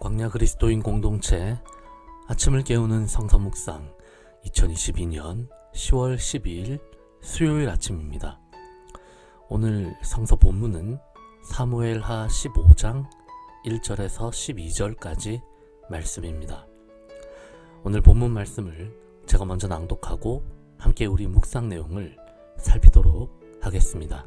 광야 그리스도인 공동체 아침을 깨우는 성서 묵상 2022년 10월 12일 수요일 아침입니다. 오늘 성서 본문은 사무엘하 15장 1절에서 12절까지 말씀입니다. 오늘 본문 말씀을 제가 먼저 낭독하고 함께 우리 묵상 내용을 살피도록 하겠습니다.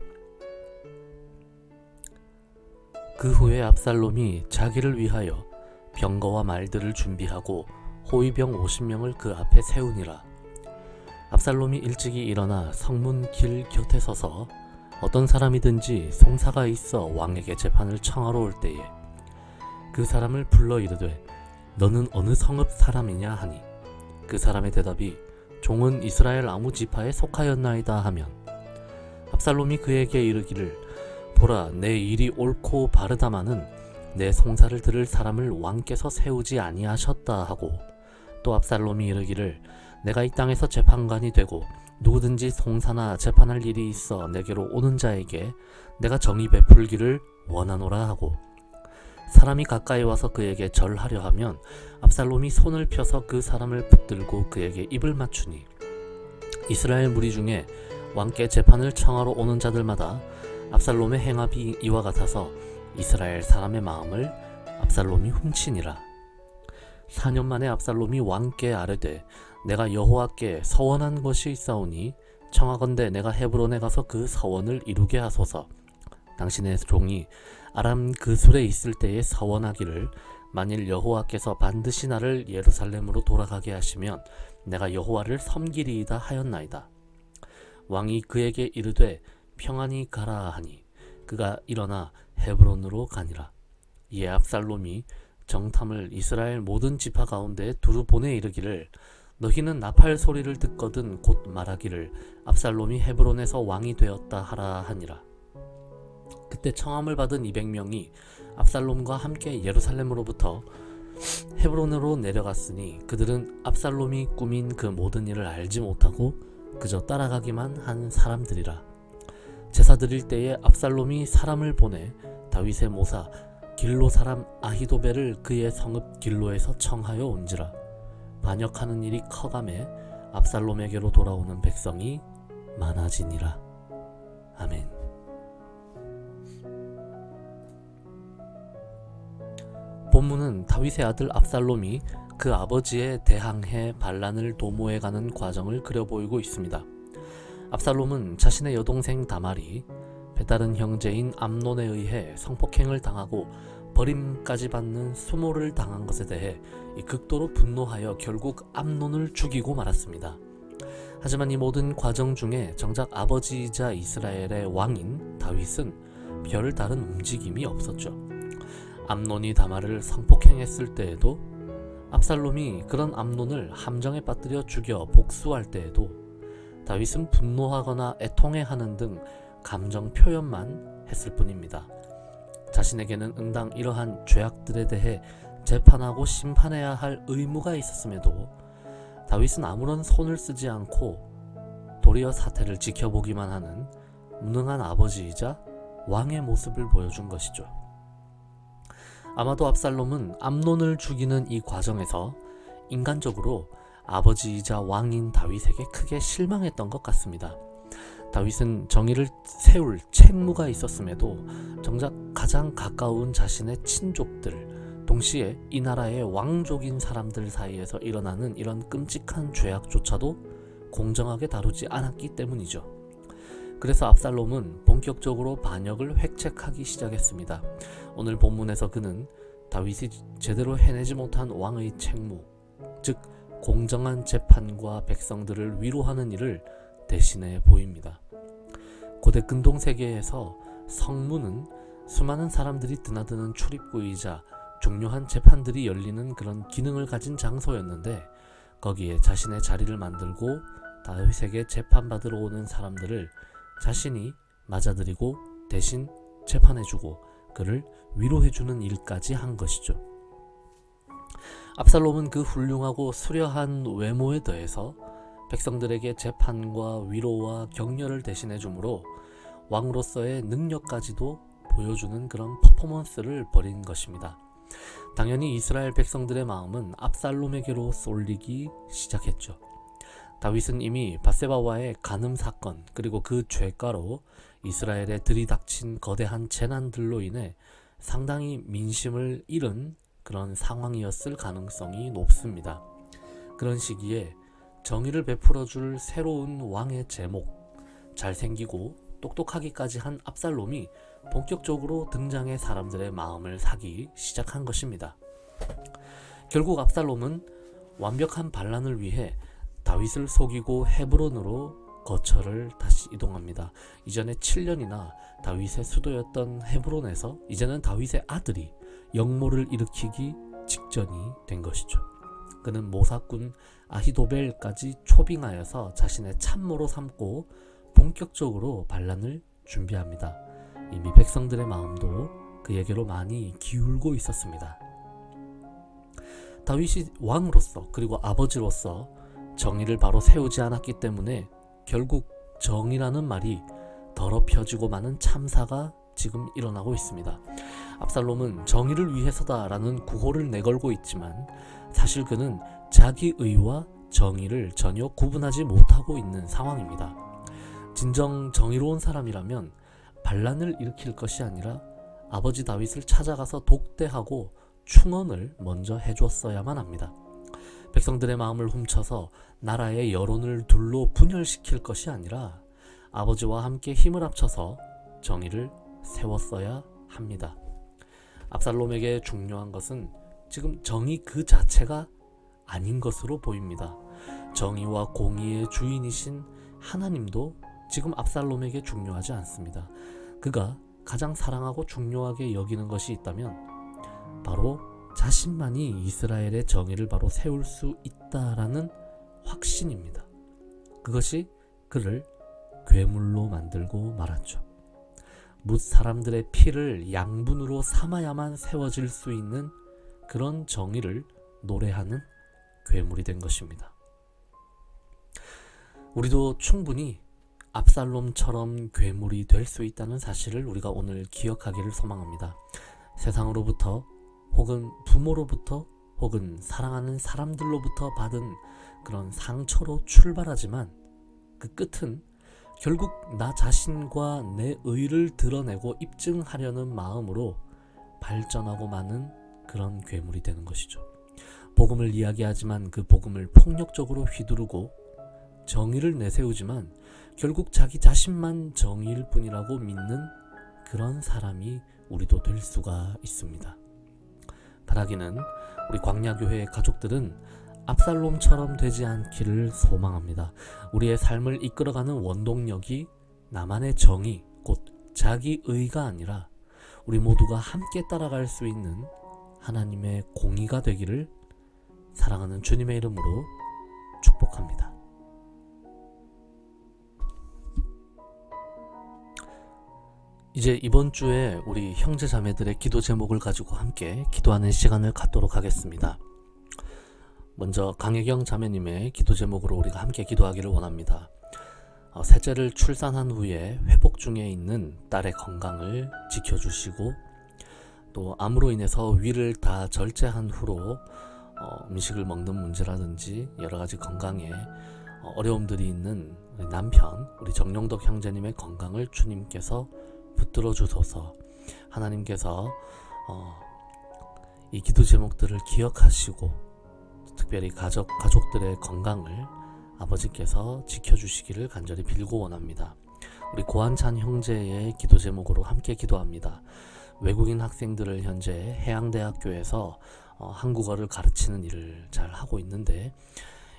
그 후에 압살롬이 자기를 위하여 병거와 말들을 준비하고 호위병 50명을 그 앞에 세우니라. 압살롬이 일찍이 일어나 성문 길 곁에 서서 어떤 사람이든지 송사가 있어 왕에게 재판을 청하러 올 때에 그 사람을 불러 이르되 너는 어느 성읍 사람이냐 하니 그 사람의 대답이 종은 이스라엘 아무 지파에 속하였나이다 하면 압살롬이 그에게 이르기를 보라, 내 일이 옳고 바르다마는 내 송사를 들을 사람을 왕께서 세우지 아니하셨다 하고, 또 압살롬이 이르기를 내가 이 땅에서 재판관이 되고 누구든지 송사나 재판할 일이 있어 내게로 오는 자에게 내가 정의 베풀기를 원하노라 하고, 사람이 가까이 와서 그에게 절하려 하면 압살롬이 손을 펴서 그 사람을 붙들고 그에게 입을 맞추니, 이스라엘 무리 중에 왕께 재판을 청하러 오는 자들마다 압살롬의 행합이 이와 같아서 이스라엘 사람의 마음을 압살롬이 훔치니라. 4년 만에 압살롬이 왕께 아뢰되 내가 여호와께 서원한 것이 있사오니 청하건대 내가 헤브론에 가서 그 서원을 이루게 하소서. 당신의 종이 아람 그술에 있을 때에 서원하기를 만일 여호와께서 반드시 나를 예루살렘으로 돌아가게 하시면 내가 여호와를 섬기리이다 하였나이다. 왕이 그에게 이르되 평안히 가라 하니 그가 일어나 헤브론으로 가니라. 이에 압살롬이 정탐을 이스라엘 모든 지파 가운데 두루 보내 이르기를 너희는 나팔 소리를 듣거든 곧 말하기를 압살롬이 헤브론에서 왕이 되었다 하라 하니라. 그때 청함을 받은 200명이 압살롬과 함께 예루살렘으로부터 헤브론으로 내려갔으니 그들은 압살롬이 꾸민 그 모든 일을 알지 못하고 그저 따라가기만 한 사람들이라. 제사 드릴 때에 압살롬이 사람을 보내 다윗의 모사 길로 사람 아히도벨을 그의 성읍 길로에서 청하여 온지라. 반역하는 일이 커가매 압살롬에게로 돌아오는 백성이 많아지니라. 아멘. 본문은 다윗의 아들 압살롬이 그 아버지에 대항해 반란을 도모해 가는 과정을 그려보이고 있습니다. 압살롬은 자신의 여동생 다말이 배다른 형제인 암논에 의해 성폭행을 당하고 버림까지 받는 수모를 당한 것에 대해 극도로 분노하여 결국 암논을 죽이고 말았습니다. 하지만 이 모든 과정 중에 정작 아버지이자 이스라엘의 왕인 다윗은 별 다른 움직임이 없었죠. 암논이 다말을 성폭행했을 때에도, 압살롬이 그런 암논을 함정에 빠뜨려 죽여 복수할 때에도 다윗은 분노하거나 애통해하는 등 감정 표현만 했을 뿐입니다. 자신에게는 응당 이러한 죄악들에 대해 재판하고 심판해야 할 의무가 있었음에도 다윗은 아무런 손을 쓰지 않고 도리어 사태를 지켜보기만 하는 무능한 아버지이자 왕의 모습을 보여준 것이죠. 아마도 압살롬은 암논을 죽이는 이 과정에서 인간적으로 아버지이자 왕인 다윗에게 크게 실망했던 것 같습니다. 다윗은 정의를 세울 책무가 있었음에도 정작 가장 가까운 자신의 친족들, 동시에 이 나라의 왕족인 사람들 사이에서 일어나는 이런 끔찍한 죄악조차도 공정하게 다루지 않았기 때문이죠. 그래서 압살롬은 본격적으로 반역을 획책하기 시작했습니다. 오늘 본문에서 그는 다윗이 제대로 해내지 못한 왕의 책무, 즉 공정한 재판과 백성들을 위로하는 일을 대신해 보입니다. 고대 근동 세계에서 성문은 수많은 사람들이 드나드는 출입구이자 중요한 재판들이 열리는 그런 기능을 가진 장소였는데, 거기에 자신의 자리를 만들고 다윗에게 재판받으러 오는 사람들을 자신이 맞아들이고 대신 재판해주고 그를 위로해주는 일까지 한 것이죠. 압살롬은 그 훌륭하고 수려한 외모에 더해서 백성들에게 재판과 위로와 격려를 대신해 주므로 왕으로서의 능력까지도 보여주는 그런 퍼포먼스를 벌인 것입니다. 당연히 이스라엘 백성들의 마음은 압살롬에게로 쏠리기 시작했죠. 다윗은 이미 밧세바와의 간음 사건 그리고 그 죄가로 이스라엘에 들이닥친 거대한 재난들로 인해 상당히 민심을 잃은 그런 상황이었을 가능성이 높습니다. 그런 시기에 정의를 베풀어줄 새로운 왕의 제목, 잘생기고 똑똑하기까지 한 압살롬이 본격적으로 등장해 사람들의 마음을 사기 시작한 것입니다. 결국 압살롬은 완벽한 반란을 위해 다윗을 속이고 헤브론으로 거처를 다시 이동합니다. 이전에 7년이나 다윗의 수도였던 헤브론에서 이제는 다윗의 아들이 역모를 일으키기 직전이 된 것이죠. 그는 모사꾼 아히도벨까지 초빙하여서 자신의 참모로 삼고 본격적으로 반란을 준비합니다. 이미 백성들의 마음도 그에게로 많이 기울고 있었습니다. 다윗이 왕으로서 그리고 아버지로서 정의를 바로 세우지 않았기 때문에 결국 정의라는 말이 더럽혀지고 마는 참사가 지금 일어나고 있습니다. 압살롬은 정의를 위해서다라는 구호를 내걸고 있지만 사실 그는 자기 의와 정의를 전혀 구분하지 못하고 있는 상황입니다. 진정 정의로운 사람이라면 반란을 일으킬 것이 아니라 아버지 다윗을 찾아가서 독대하고 충언을 먼저 해줬어야만 합니다. 백성들의 마음을 훔쳐서 나라의 여론을 둘로 분열시킬 것이 아니라 아버지와 함께 힘을 합쳐서 정의를 세웠어야 합니다. 압살롬에게 중요한 것은 지금 정의 그 자체가 아닌 것으로 보입니다. 정의와 공의의 주인이신 하나님도 지금 압살롬에게 중요하지 않습니다. 그가 가장 사랑하고 중요하게 여기는 것이 있다면 바로 자신만이 이스라엘의 정의를 바로 세울 수 있다라는 확신입니다. 그것이 그를 괴물로 만들고 말았죠. 뭇 사람들의 피를 양분으로 삼아야만 세워질 수 있는 그런 정의를 노래하는 괴물이 된 것입니다. 우리도 충분히 압살롬처럼 괴물이 될 수 있다는 사실을 우리가 오늘 기억하기를 소망합니다. 세상으로부터 혹은 부모로부터 혹은 사랑하는 사람들로부터 받은 그런 상처로 출발하지만 그 끝은 결국 나 자신과 내 의를 드러내고 입증하려는 마음으로 발전하고 마는 그런 괴물이 되는 것이죠. 복음을 이야기하지만 그 복음을 폭력적으로 휘두르고 정의를 내세우지만 결국 자기 자신만 정의일 뿐이라고 믿는 그런 사람이 우리도 될 수가 있습니다. 바라기는 우리 광야교회의 가족들은 압살롬처럼 되지 않기를 소망합니다. 우리의 삶을 이끌어가는 원동력이 나만의 정의, 곧 자기의가 아니라 우리 모두가 함께 따라갈 수 있는 하나님의 공의가 되기를 사랑하는 주님의 이름으로 축복합니다. 이제 이번 주에 우리 형제 자매들의 기도 제목을 가지고 함께 기도하는 시간을 갖도록 하겠습니다. 먼저 강혜경 자매님의 기도 제목으로 우리가 함께 기도하기를 원합니다. 셋째를 출산한 후에 회복 중에 있는 딸의 건강을 지켜주시고 또 암으로 인해서 위를 다 절제한 후로 음식을 먹는 문제라든지 여러가지 건강에 어려움들이 있는 우리 남편, 우리 정용덕 형제님의 건강을 주님께서 붙들어 주소서. 하나님께서 이 기도 제목들을 기억하시고 특별히 가족들의 건강을 아버지께서 지켜주시기를 간절히 빌고 원합니다. 우리 고한찬 형제의 기도 제목으로 함께 기도합니다. 외국인 학생들을 현재 해양대학교에서 한국어를 가르치는 일을 잘 하고 있는데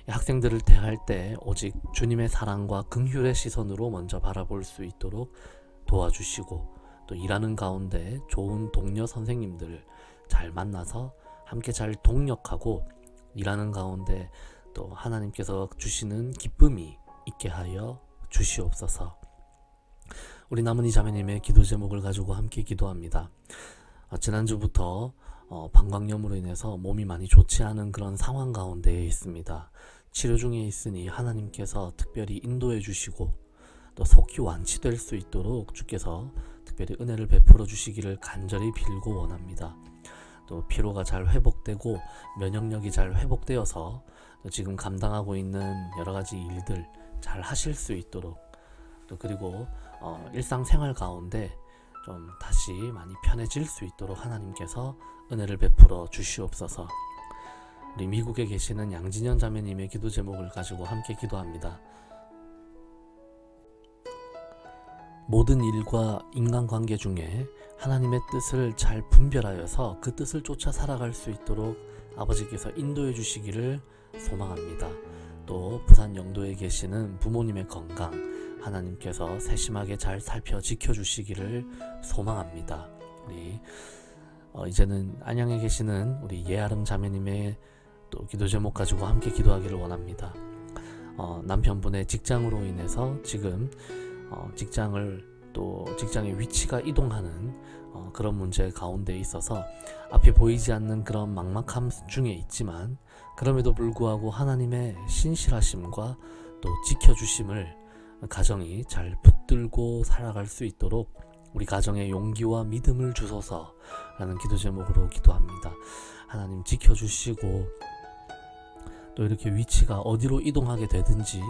학생들을 대할 때 오직 주님의 사랑과 긍휼의 시선으로 먼저 바라볼 수 있도록 도와주시고 또 일하는 가운데 좋은 동료 선생님들 잘 만나서 함께 잘 동력하고 일하는 가운데 또 하나님께서 주시는 기쁨이 있게 하여 주시옵소서. 우리 나문희 자매님의 기도 제목을 가지고 함께 기도합니다. 지난주부터 방광염으로 인해서 몸이 많이 좋지 않은 그런 상황 가운데에 있습니다. 치료 중에 있으니 하나님께서 특별히 인도해 주시고 또 속히 완치될 수 있도록 주께서 특별히 은혜를 베풀어 주시기를 간절히 빌고 원합니다. 또 피로가 잘 회복되고 면역력이 잘 회복되어서 또 지금 감당하고 있는 여러 가지 일들 잘 하실 수 있도록, 또 그리고 일상생활 가운데 좀 다시 많이 편해질 수 있도록 하나님께서 은혜를 베풀어 주시옵소서. 우리 미국에 계시는 양진현 자매님의 기도 제목을 가지고 함께 기도합니다. 모든 일과 인간관계 중에 하나님의 뜻을 잘 분별하여서 그 뜻을 쫓아 살아갈 수 있도록 아버지께서 인도해 주시기를 소망합니다. 또 부산 영도에 계시는 부모님의 건강 하나님께서 세심하게 잘 살펴 지켜주시기를 소망합니다. 우리 이제는 안양에 계시는 우리 예아름 자매님의 또 기도 제목 가지고 함께 기도하기를 원합니다. 남편분의 직장으로 인해서 지금 직장의 위치가 이동하는 그런 문제 가운데 있어서 앞이 보이지 않는 그런 막막함 중에 있지만, 그럼에도 불구하고 하나님의 신실하심과 또 지켜주심을 가정이 잘 붙들고 살아갈 수 있도록 우리 가정에 용기와 믿음을 주소서라는 기도 제목으로 기도합니다. 하나님 지켜주시고, 또 이렇게 위치가 어디로 이동하게 되든지,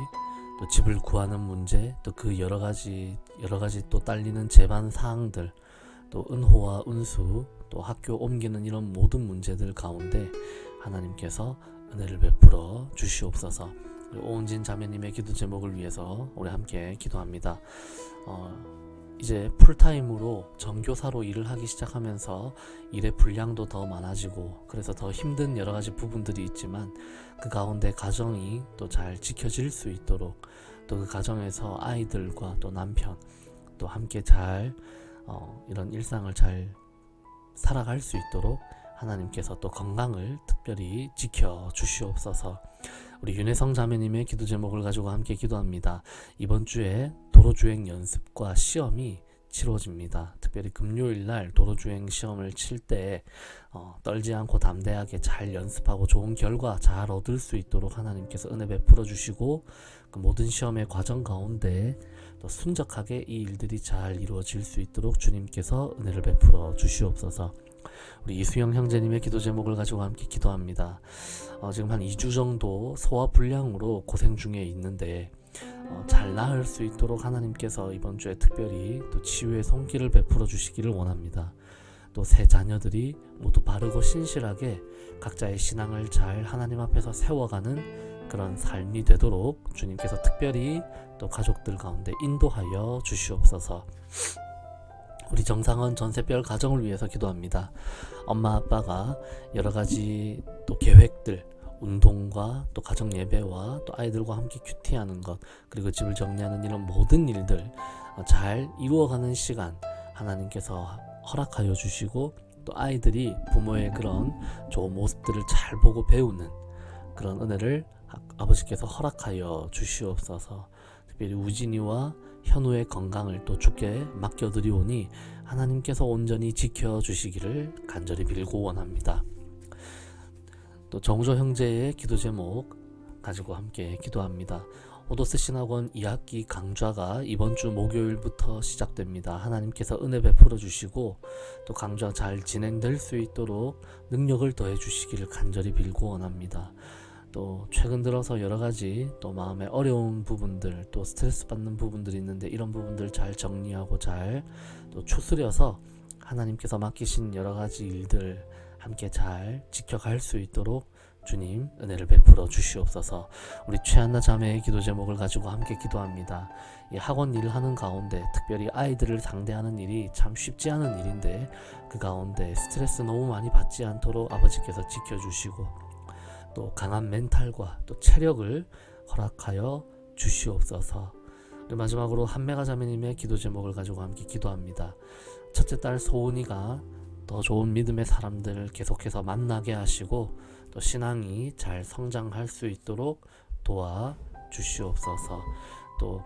또 집을 구하는 문제, 또 그 여러 가지 또 딸리는 재반 사항들, 또 은호와 은수, 또 학교 옮기는 이런 모든 문제들 가운데 하나님께서 은혜를 베풀어 주시옵소서. 오은진 자매님의 기도 제목을 위해서 우리 함께 기도합니다. 이제 풀타임으로 전교사로 일을 하기 시작하면서 일의 분량도 더 많아지고, 그래서 더 힘든 여러 가지 부분들이 있지만 그 가운데 가정이 또 잘 지켜질 수 있도록, 또 그 가정에서 아이들과 또 남편 또 함께 잘 이런 일상을 잘 살아갈 수 있도록 하나님께서 또 건강을 특별히 지켜 주시옵소서. 우리 윤혜성 자매님의 기도 제목을 가지고 함께 기도합니다. 이번 주에 도로주행 연습과 시험이 치러집니다. 특별히 금요일날 도로주행 시험을 칠 때 떨지 않고 담대하게 잘 연습하고 좋은 결과 잘 얻을 수 있도록 하나님께서 은혜 베풀어 주시고, 그 모든 시험의 과정 가운데 또 순적하게 이 일들이 잘 이루어질 수 있도록 주님께서 은혜를 베풀어 주시옵소서. 우리 이수영 형제님의 기도 제목을 가지고 함께 기도합니다. 지금 한 2주 정도 소화불량으로 고생 중에 있는데 잘 나을 수 있도록 하나님께서 이번 주에 특별히 또 치유의 손길을 베풀어 주시기를 원합니다. 또 세 자녀들이 모두 바르고 신실하게 각자의 신앙을 잘 하나님 앞에서 세워가는 그런 삶이 되도록 주님께서 특별히 또 가족들 가운데 인도하여 주시옵소서. 우리 정상원 전세별 가정을 위해서 기도합니다. 엄마 아빠가 여러 가지 또 계획들, 운동과 또 가정 예배와 또 아이들과 함께 큐티하는 것, 그리고 집을 정리하는 이런 모든 일들 잘 이루어가는 시간 하나님께서 허락하여 주시고, 또 아이들이 부모의 그런 좋은 모습들을 잘 보고 배우는 그런 은혜를 아버지께서 허락하여 주시옵소서. 특별히 우진이와 현우의 건강을 또 주께 맡겨드리오니 하나님께서 온전히 지켜주시기를 간절히 빌고 원합니다. 또 정조 형제의 기도 제목 가지고 함께 기도합니다. 오도스 신학원 2학기 강좌가 이번 주 목요일부터 시작됩니다. 하나님께서 은혜 베풀어 주시고 또 강좌 잘 진행될 수 있도록 능력을 더해 주시기를 간절히 빌고 원합니다. 또 최근 들어서 여러 가지 또 마음에 어려운 부분들, 또 스트레스 받는 부분들이 있는데 이런 부분들 잘 정리하고 잘 또 추스려서 하나님께서 맡기신 여러 가지 일들 함께 잘 지켜갈 수 있도록 주님 은혜를 베풀어 주시옵소서. 우리 최한나 자매의 기도 제목을 가지고 함께 기도합니다. 이 학원 일을 하는 가운데 특별히 아이들을 상대하는 일이 참 쉽지 않은 일인데 그 가운데 스트레스 너무 많이 받지 않도록 아버지께서 지켜주시고 또 강한 멘탈과 또 체력을 허락하여 주시옵소서. 그리고 마지막으로 한매가 자매님의 기도 제목을 가지고 함께 기도합니다. 첫째 딸 소은이가 더 좋은 믿음의 사람들을 계속해서 만나게 하시고 또 신앙이 잘 성장할 수 있도록 도와 주시옵소서. 또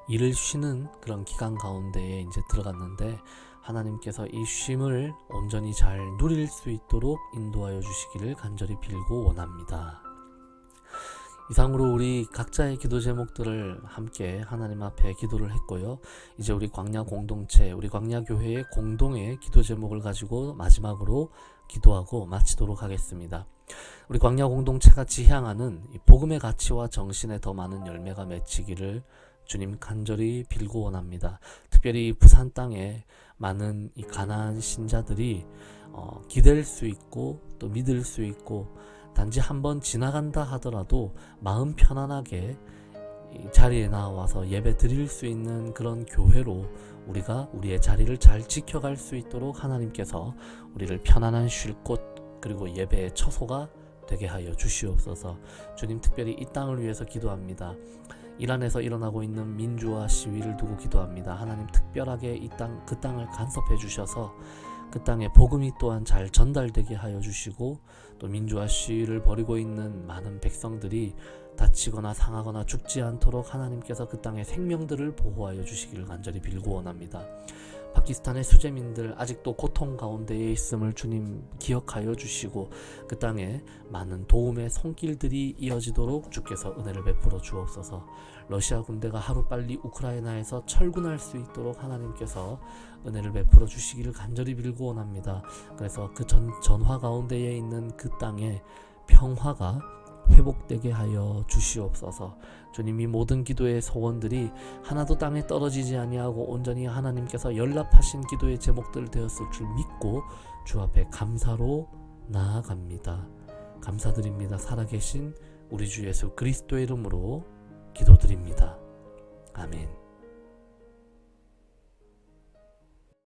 일을 쉬는 그런 기간 가운데에 이제 들어갔는데 하나님께서 이 쉼을 온전히 잘 누릴 수 있도록 인도하여 주시기를 간절히 빌고 원합니다. 이상으로 우리 각자의 기도 제목들을 함께 하나님 앞에 기도를 했고요. 이제 우리 광야 공동체, 우리 광야 교회의 공동의 기도 제목을 가지고 마지막으로 기도하고 마치도록 하겠습니다. 우리 광야 공동체가 지향하는 이 복음의 가치와 정신에 더 많은 열매가 맺히기를 주님 간절히 빌고 원합니다. 특별히 부산 땅에 많은 이 가나안 신자들이 기댈 수 있고 또 믿을 수 있고 단지 한번 지나간다 하더라도 마음 편안하게 이 자리에 나와서 예배 드릴 수 있는 그런 교회로 우리가 우리의 자리를 잘 지켜갈 수 있도록 하나님께서 우리를 편안한 쉴 곳 그리고 예배의 처소가 되게 하여 주시옵소서. 주님, 특별히 이 땅을 위해서 기도합니다. 이란에서 일어나고 있는 민주화 시위를 두고 기도합니다. 하나님, 특별하게 그 땅을 간섭해 주셔서 그 땅에 복음이 또한 잘 전달되게 하여 주시고, 또 민주화 시위를 벌이고 있는 많은 백성들이 다치거나 상하거나 죽지 않도록 하나님께서 그 땅의 생명들을 보호하여 주시기를 간절히 빌고 원합니다. 파키스탄의 수재민들 아직도 고통 가운데에 있음을 주님 기억하여 주시고 그 땅에 많은 도움의 손길들이 이어지도록 주께서 은혜를 베풀어 주옵소서. 러시아 군대가 하루빨리 우크라이나에서 철군할 수 있도록 하나님께서 은혜를 베풀어 주시기를 간절히 빌고 원합니다. 그래서 그 전화 가운데에 있는 그 땅에 평화가 회복되게 하여 주시옵소서. 주님이 모든 기도의 소원들이 하나도 땅에 떨어지지 아니하고 온전히 하나님께서 연락하신 기도의 제목들 되었을 줄 믿고 주 앞에 감사로 나아갑니다. 감사드립니다. 살아계신 우리 주 예수 그리스도의 이름으로 기도드립니다. 아멘.